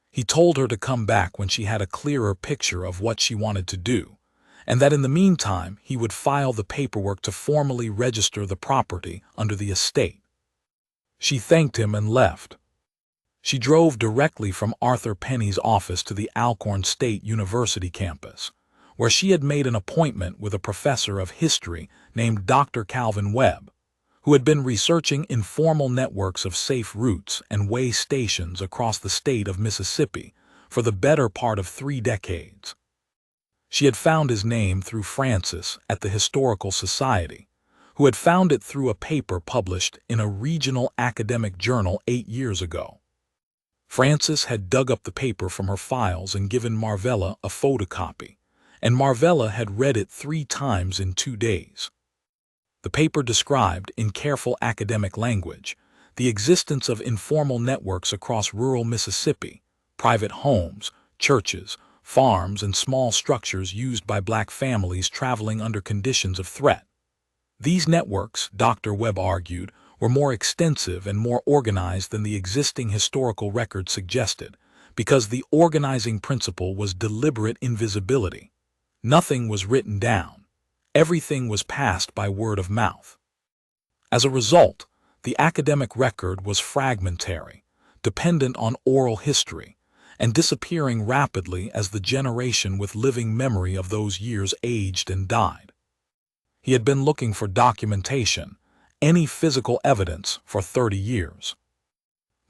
He told her to come back when she had a clearer picture of what she wanted to do, and that in the meantime he would file the paperwork to formally register the property under the estate. She thanked him and left. She drove directly from Arthur Penny's office to the Alcorn State University campus, where she had made an appointment with a professor of history named Dr. Calvin Webb, who had been researching informal networks of safe routes and way stations across the state of Mississippi for the better part of 3 decades. She had found his name through Francis at the Historical Society, who had found it through a paper published in a regional academic journal 8 years ago. Francis had dug up the paper from her files and given Marvella a photocopy, and Marvella had read it 3 times in 2 days. The paper described, in careful academic language, the existence of informal networks across rural Mississippi, private homes, churches, farms, and small structures used by black families traveling under conditions of threat. These networks, Dr. Webb argued, were more extensive and more organized than the existing historical record suggested, because the organizing principle was deliberate invisibility. Nothing was written down. Everything was passed by word of mouth. As a result, the academic record was fragmentary, dependent on oral history, and disappearing rapidly as the generation with living memory of those years aged and died. He had been looking for documentation, any physical evidence, for 30 years.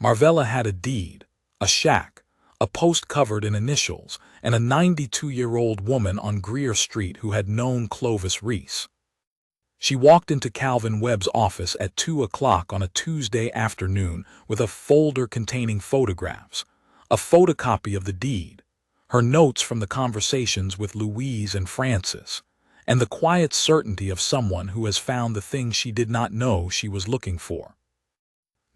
Marvella had a deed, a shack, a post covered in initials, and a 92-year-old woman on Greer Street who had known Clovis Reese. She walked into Calvin Webb's office at 2 o'clock on a Tuesday afternoon with a folder containing photographs, a photocopy of the deed, her notes from the conversations with Louise and Francis, and the quiet certainty of someone who has found the thing she did not know she was looking for.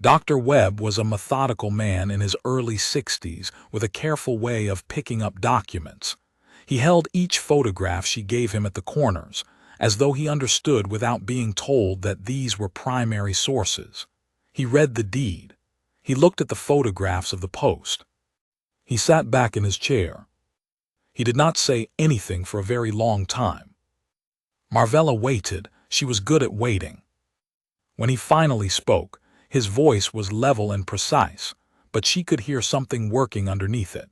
Dr. Webb was a methodical man in his early 60s with a careful way of picking up documents. He held each photograph she gave him at the corners, as though he understood without being told that these were primary sources. He read the deed. He looked at the photographs of the post. He sat back in his chair. He did not say anything for a very long time. Marvella waited. She was good at waiting. When he finally spoke, his voice was level and precise, but she could hear something working underneath it.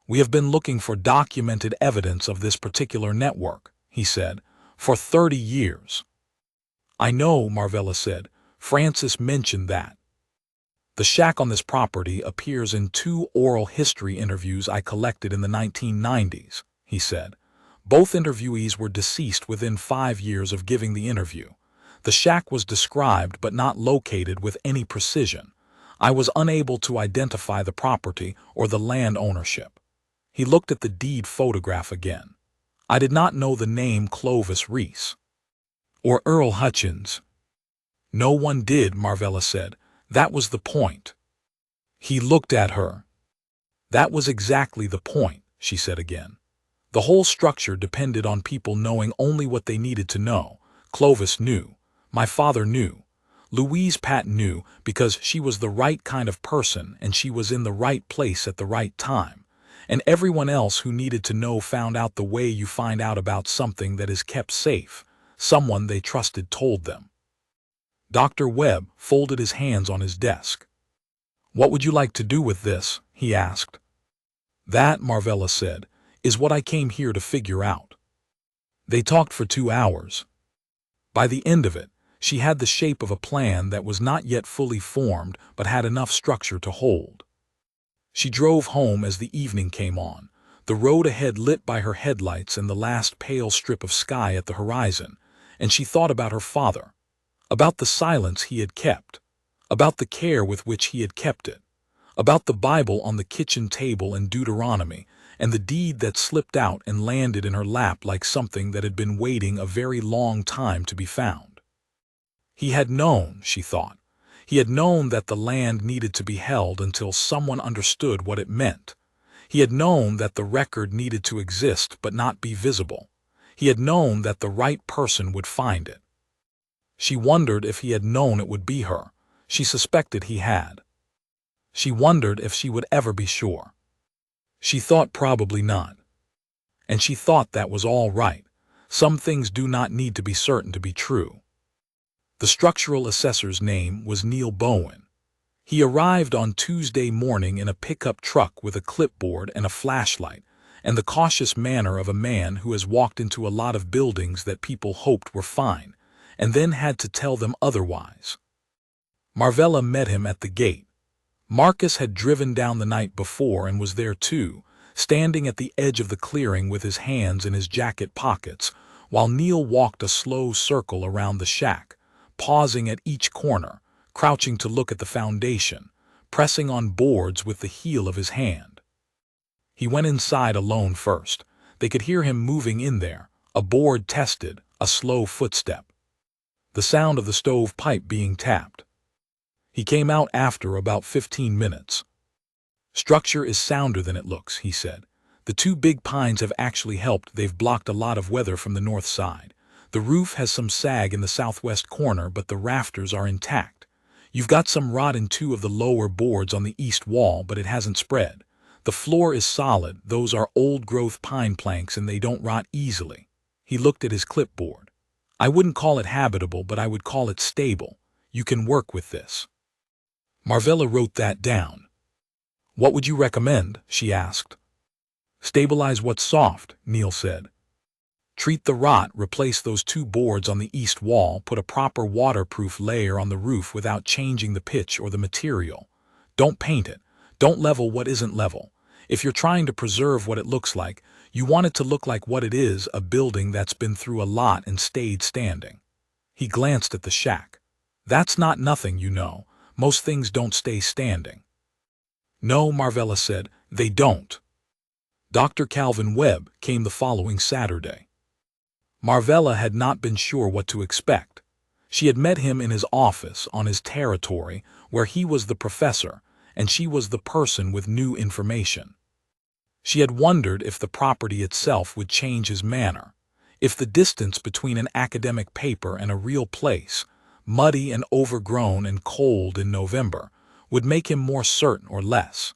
We have been looking for documented evidence of this particular network, he said, for 30 years. I know, Marvella said. Francis mentioned that. The shack on this property appears in 2 oral history interviews I collected in the 1990s, he said. Both interviewees were deceased within 5 years of giving the interview. The shack was described but not located with any precision. I was unable to identify the property or the land ownership. He looked at the deed photograph again. I did not know the name Clovis Reese. Or Earl Hutchins. No one did, Marvella said. That was the point. He looked at her. That was exactly the point, she said again. The whole structure depended on people knowing only what they needed to know. Clovis knew. My father knew. Louise Patton knew because she was the right kind of person and she was in the right place at the right time. And everyone else who needed to know found out the way you find out about something that is kept safe. Someone they trusted told them. Dr. Webb folded his hands on his desk. What would you like to do with this? He asked. That, Marvella said, is what I came here to figure out. They talked for 2 hours. By the end of it, she had the shape of a plan that was not yet fully formed but had enough structure to hold. She drove home as the evening came on, the road ahead lit by her headlights and the last pale strip of sky at the horizon, and she thought about her father, about the silence he had kept, about the care with which he had kept it, about the Bible on the kitchen table and Deuteronomy, and the deed that slipped out and landed in her lap like something that had been waiting a very long time to be found. He had known, she thought. He had known that the land needed to be held until someone understood what it meant. He had known that the record needed to exist but not be visible. He had known that the right person would find it. She wondered if he had known it would be her. She suspected he had. She wondered if she would ever be sure. She thought probably not. And she thought that was all right. Some things do not need to be certain to be true. The structural assessor's name was Neil Bowen. He arrived on Tuesday morning in a pickup truck with a clipboard and a flashlight, and the cautious manner of a man who has walked into a lot of buildings that people hoped were fine, and then had to tell them otherwise. Marvella met him at the gate. Marcus had driven down the night before and was there too, standing at the edge of the clearing with his hands in his jacket pockets, while Neil walked a slow circle around the shack, pausing at each corner, crouching to look at the foundation, pressing on boards with the heel of his hand. He went inside alone first. They could hear him moving in there, a board tested, a slow footstep. The sound of the stove pipe being tapped. He came out after about 15 minutes. Structure is sounder than it looks, he said. The two big pines have actually helped. They've blocked a lot of weather from the north side. The roof has some sag in the southwest corner, but the rafters are intact. You've got some rot in two of the lower boards on the east wall, but it hasn't spread. The floor is solid. Those are old-growth pine planks and they don't rot easily. He looked at his clipboard. I wouldn't call it habitable, but I would call it stable. You can work with this. Marvella wrote that down. What would you recommend? She asked. Stabilize what's soft, Neil said. Treat the rot, replace those two boards on the east wall, put a proper waterproof layer on the roof without changing the pitch or the material. Don't paint it. Don't level what isn't level. If you're trying to preserve what it looks like, you want it to look like what it is, a building that's been through a lot and stayed standing. He glanced at the shack. That's not nothing, you know. Most things don't stay standing. No, Marvella said, they don't. Dr. Calvin Webb came the following Saturday. Marvella had not been sure what to expect. She had met him in his office on his territory where he was the professor and she was the person with new information. She had wondered if the property itself would change his manner, if the distance between an academic paper and a real place, muddy and overgrown and cold in November, would make him more certain or less.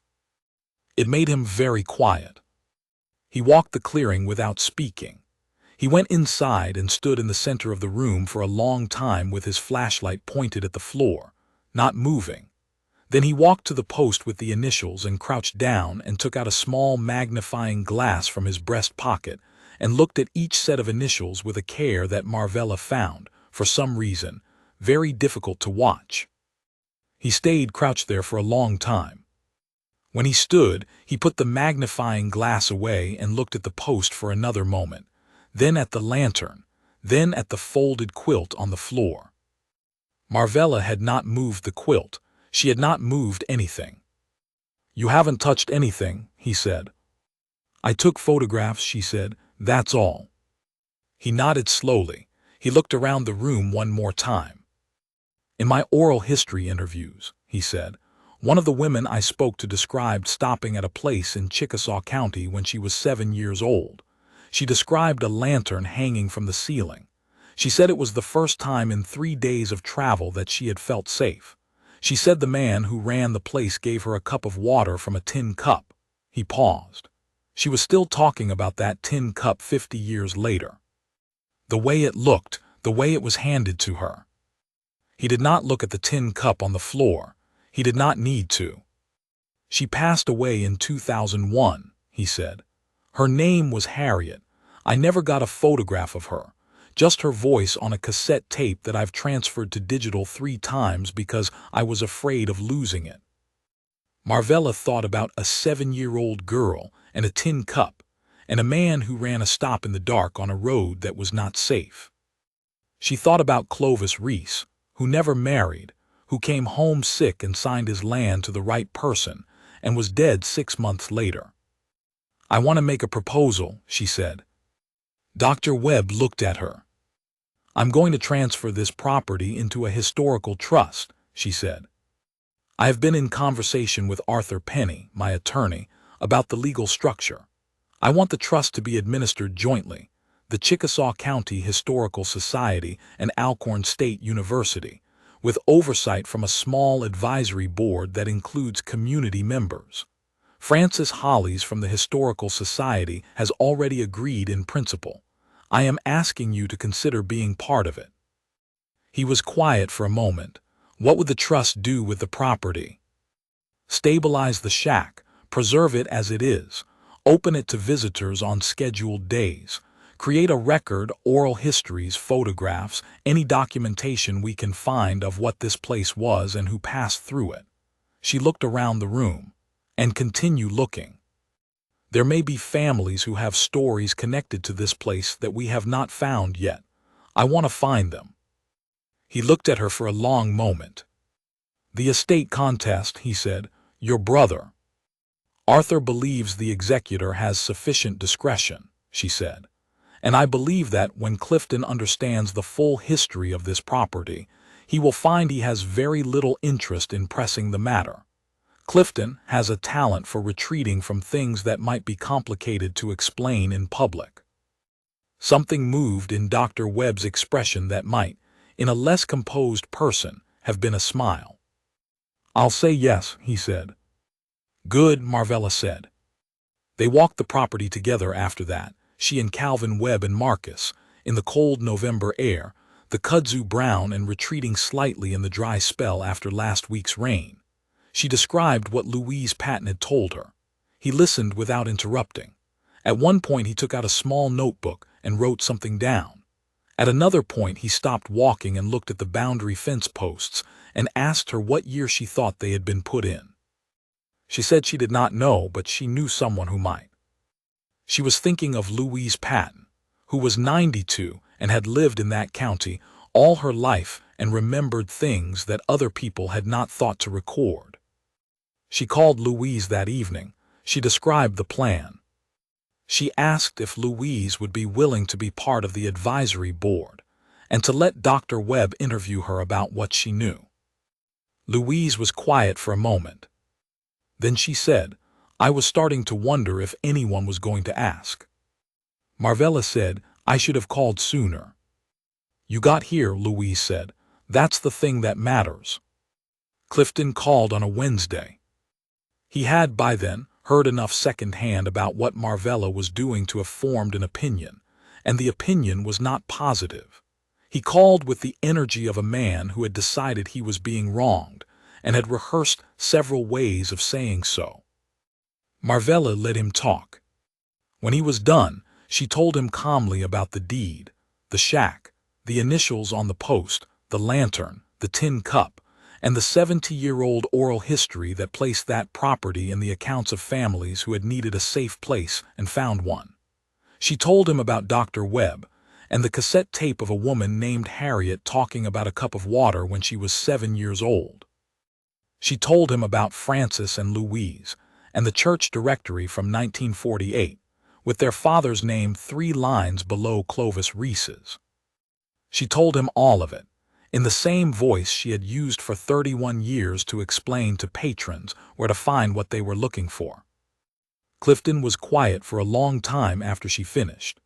It made him very quiet. He walked the clearing without speaking. He went inside and stood in the center of the room for a long time with his flashlight pointed at the floor, not moving. Then he walked to the post with the initials and crouched down and took out a small magnifying glass from his breast pocket and looked at each set of initials with a care that Marvella found, for some reason, very difficult to watch. He stayed crouched there for a long time. When he stood, he put the magnifying glass away and looked at the post for another moment, then at the lantern, then at the folded quilt on the floor. Marvella had not moved the quilt. She had not moved anything. You haven't touched anything, he said. I took photographs, she said, that's all. He nodded slowly. He looked around the room one more time. In my oral history interviews, he said, one of the women I spoke to described stopping at a place in Chickasaw County when she was 7 years old. She described a lantern hanging from the ceiling. She said it was the first time in 3 days of travel that she had felt safe. She said the man who ran the place gave her a cup of water from a tin cup. He paused. She was still talking about that tin cup 50 years later. The way it looked, the way it was handed to her. He did not look at the tin cup on the floor. He did not need to. She passed away in 2001, he said. Her name was Harriet. I never got a photograph of her, just her voice on a cassette tape that I've transferred to digital 3 times because I was afraid of losing it. Marvella thought about a 7-year-old girl and a tin cup, and a man who ran a stop in the dark on a road that was not safe. She thought about Clovis Reese, who never married, who came home sick and signed his land to the right person, and was dead 6 months later. "I want to make a proposal," she said. Dr. Webb looked at her. "I'm going to transfer this property into a historical trust," she said. "I have been in conversation with Arthur Penny, my attorney, about the legal structure. I want the trust to be administered jointly, the Chickasaw County Historical Society and Alcorn State University, with oversight from a small advisory board that includes community members. Francis Hollies from the Historical Society has already agreed in principle. I am asking you to consider being part of it." He was quiet for a moment. What would the trust do with the property? Stabilize the shack, preserve it as it is, open it to visitors on scheduled days, create a record, oral histories, photographs, any documentation we can find of what this place was and who passed through it. She looked around the room. "And continue looking. There may be families who have stories connected to this place that we have not found yet. I want to find them." He looked at her for a long moment. "The estate contest," he said, "your brother." "Arthur believes the executor has sufficient discretion," she said. "And I believe that when Clifton understands the full history of this property, he will find he has very little interest in pressing the matter. Clifton has a talent for retreating from things that might be complicated to explain in public." Something moved in Dr. Webb's expression that might, in a less composed person, have been a smile. "I'll say yes," he said. "Good," Marvella said. They walked the property together after that, she and Calvin Webb and Marcus, in the cold November air, the kudzu brown and retreating slightly in the dry spell after last week's rain. She described what Louise Patton had told her. He listened without interrupting. At one point he took out a small notebook and wrote something down. At another point he stopped walking and looked at the boundary fence posts and asked her what year she thought they had been put in. She said she did not know, but she knew someone who might. She was thinking of Louise Patton, who was 92 and had lived in that county all her life and remembered things that other people had not thought to record. She called Louise that evening. She described the plan. She asked if Louise would be willing to be part of the advisory board and to let Dr. Webb interview her about what she knew. Louise was quiet for a moment. Then she said, "I was starting to wonder if anyone was going to ask." Marvella said, "I should have called sooner." "You got here," Louise said. "That's the thing that matters." Clifton called on a Wednesday. He had, by then, heard enough second-hand about what Marvella was doing to have formed an opinion, and the opinion was not positive. He called with the energy of a man who had decided he was being wronged, and had rehearsed several ways of saying so. Marvella let him talk. When he was done, she told him calmly about the deed, the shack, the initials on the post, the lantern, the tin cup, and the 70-year-old oral history that placed that property in the accounts of families who had needed a safe place and found one. She told him about Dr. Webb and the cassette tape of a woman named Harriet talking about a cup of water when she was 7 years old. She told him about Francis and Louise and the church directory from 1948, with their father's name 3 lines below Clovis Reese's. She told him all of it, in the same voice she had used for 31 years to explain to patrons where to find what they were looking for. Clifton was quiet for a long time after she finished.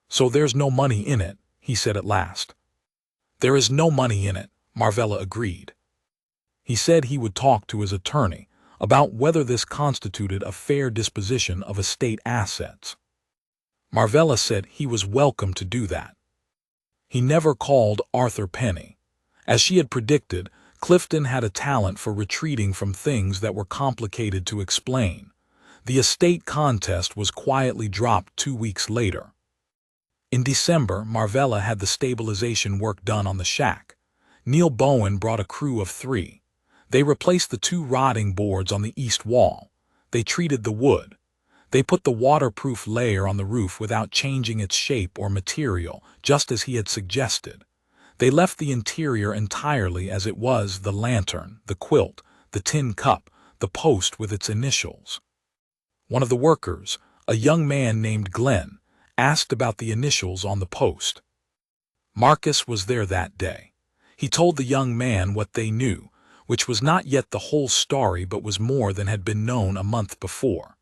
"So there's no money in it," he said at last. "There is no money in it," Marvella agreed. He said he would talk to his attorney about whether this constituted a fair disposition of estate assets. Marvella said he was welcome to do that. He never called Arthur Penny. As she had predicted, Clifton had a talent for retreating from things that were complicated to explain. The estate contest was quietly dropped 2 weeks later. In December, Marvella had the stabilization work done on the shack. Neil Bowen brought a crew of 3. They replaced the 2 rotting boards on the east wall. They treated the wood. They put the waterproof layer on the roof without changing its shape or material, just as he had suggested. They left the interior entirely as it was: the lantern, the quilt, the tin cup, the post with its initials. One of the workers, a young man named Glenn, asked about the initials on the post. Marcus was there that day. He told the young man what they knew, which was not yet the whole story but was more than had been known a month before.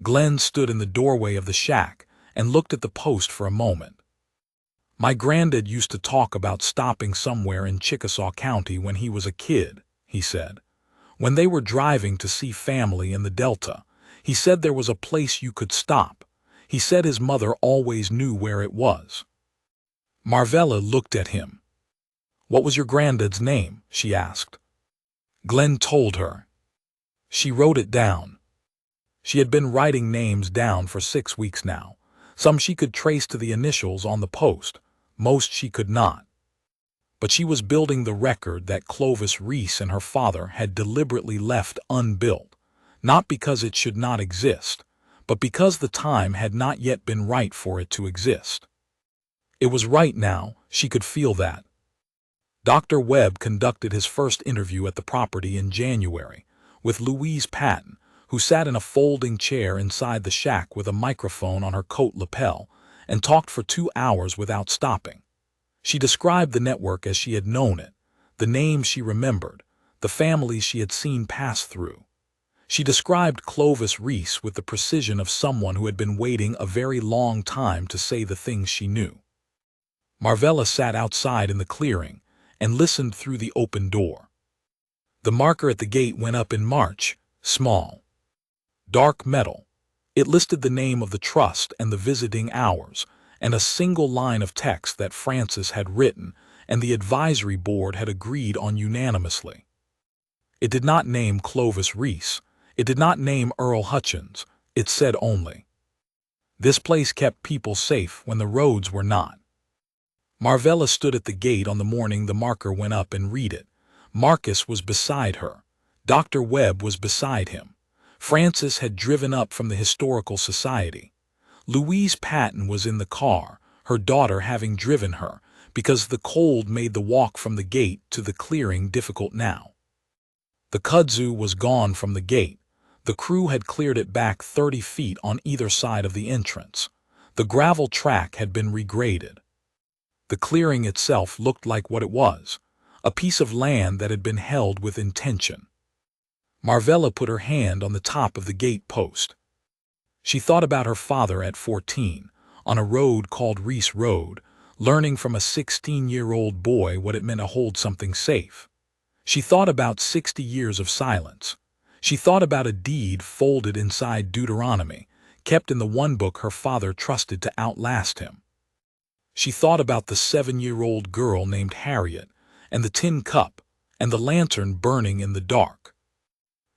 Glenn stood in the doorway of the shack and looked at the post for a moment. "My granddad used to talk about stopping somewhere in Chickasaw County when he was a kid," he said. "When they were driving to see family in the Delta, he said there was a place you could stop. He said his mother always knew where it was." Marvella looked at him. "What was your granddad's name?" she asked. Glenn told her. She wrote it down. She had been writing names down for 6 weeks now. Some she could trace to the initials on the post, most she could not. But she was building the record that Clovis Reese and her father had deliberately left unbuilt, not because it should not exist, but because the time had not yet been right for it to exist. It was right now, she could feel that. Dr. Webb conducted his first interview at the property in January with Louise Patton, who sat in a folding chair inside the shack with a microphone on her coat lapel and talked for 2 hours without stopping. She described the network as she had known it, the names she remembered, the families she had seen pass through. She described Clovis Reese with the precision of someone who had been waiting a very long time to say the things she knew. Marvella sat outside in the clearing and listened through the open door. The marker at the gate went up in March, small. Dark metal. It listed the name of the trust and the visiting hours, and a single line of text that Francis had written and the advisory board had agreed on unanimously. It did not name Clovis Reese. It did not name Earl Hutchins. It said only, "This place kept people safe when the roads were not." Marvella stood at the gate on the morning the marker went up and read it. Marcus was beside her. Dr. Webb was beside him. Francis had driven up from the Historical Society. Louise Patton was in the car, her daughter having driven her, because the cold made the walk from the gate to the clearing difficult now. The kudzu was gone from the gate. The crew had cleared it back 30 feet on either side of the entrance. The gravel track had been regraded. The clearing itself looked like what it was, a piece of land that had been held with intention. Marvella put her hand on the top of the gate post. She thought about her father at 14, on a road called Reese Road, learning from a 16-year-old boy what it meant to hold something safe. She thought about 60 years of silence. She thought about a deed folded inside Deuteronomy, kept in the one book her father trusted to outlast him. She thought about the 7-year-old girl named Harriet, and the tin cup, and the lantern burning in the dark.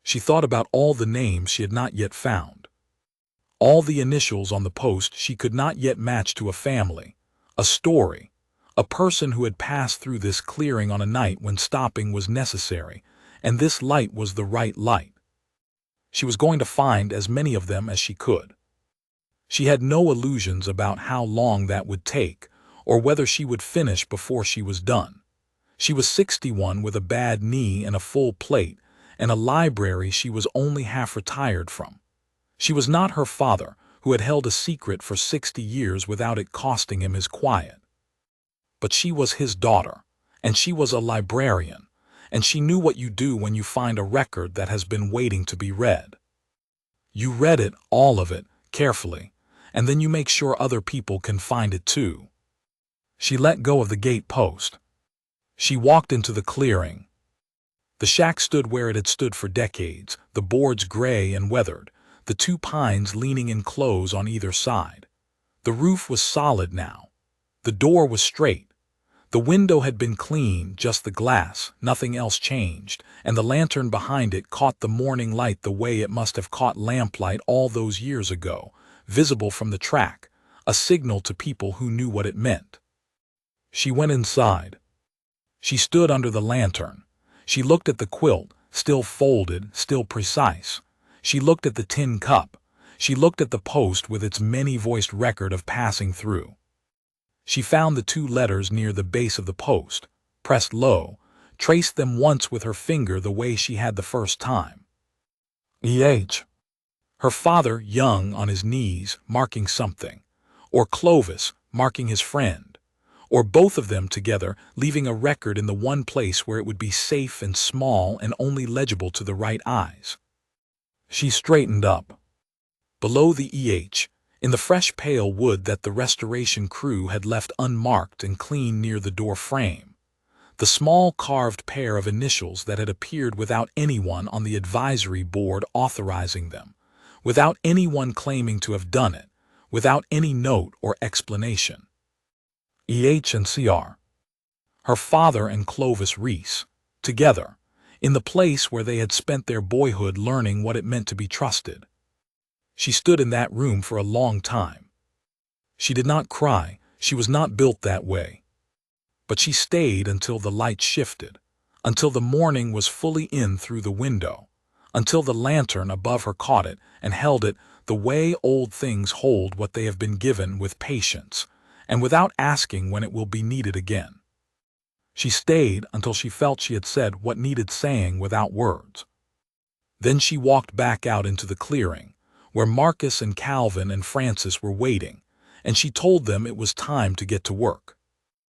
She thought about all the names she had not yet found. All the initials on the post she could not yet match to a family, a story, a person who had passed through this clearing on a night when stopping was necessary, and this light was the right light. She was going to find as many of them as she could. She had no illusions about how long that would take, or whether she would finish before she was done. She was 61 with a bad knee and a full plate, and a library she was only half retired from. She was not her father, who had held a secret for 60 years without it costing him his quiet. But she was his daughter, and she was a librarian, and she knew what you do when you find a record that has been waiting to be read. You read it, all of it, carefully, and then you make sure other people can find it too. She let go of the gate post. She walked into the clearing. The shack stood where it had stood for decades, the boards gray and weathered, the 2 pines leaning in close on either side. The roof was solid now. The door was straight. The window had been clean, just the glass, nothing else changed, and the lantern behind it caught the morning light the way it must have caught lamplight all those years ago, visible from the track, a signal to people who knew what it meant. She went inside. She stood under the lantern. She looked at the quilt, still folded, still precise. She looked at the tin cup. She looked at the post with its many-voiced record of passing through. She found the 2 letters near the base of the post, pressed low, traced them once with her finger the way she had the first time. Her father, young, on his knees, marking something, or Clovis, marking his friend, or both of them together, leaving a record in the one place where it would be safe and small and only legible to the right eyes. She straightened up. Below the in the fresh pale wood that the restoration crew had left unmarked and clean near the door frame, the small carved pair of initials that had appeared without anyone on the advisory board authorizing them, without anyone claiming to have done it, without any note or explanation. and Cr. Her father and Clovis Reese, together, in the place where they had spent their boyhood learning what it meant to be trusted. She stood in that room for a long time. She did not cry, she was not built that way. But she stayed until the light shifted, until the morning was fully in through the window, until the lantern above her caught it and held it the way old things hold what they have been given, with patience, and without asking when it will be needed again. She stayed until she felt she had said what needed saying without words. Then she walked back out into the clearing, where Marcus and Calvin and Francis were waiting, and she told them it was time to get to work.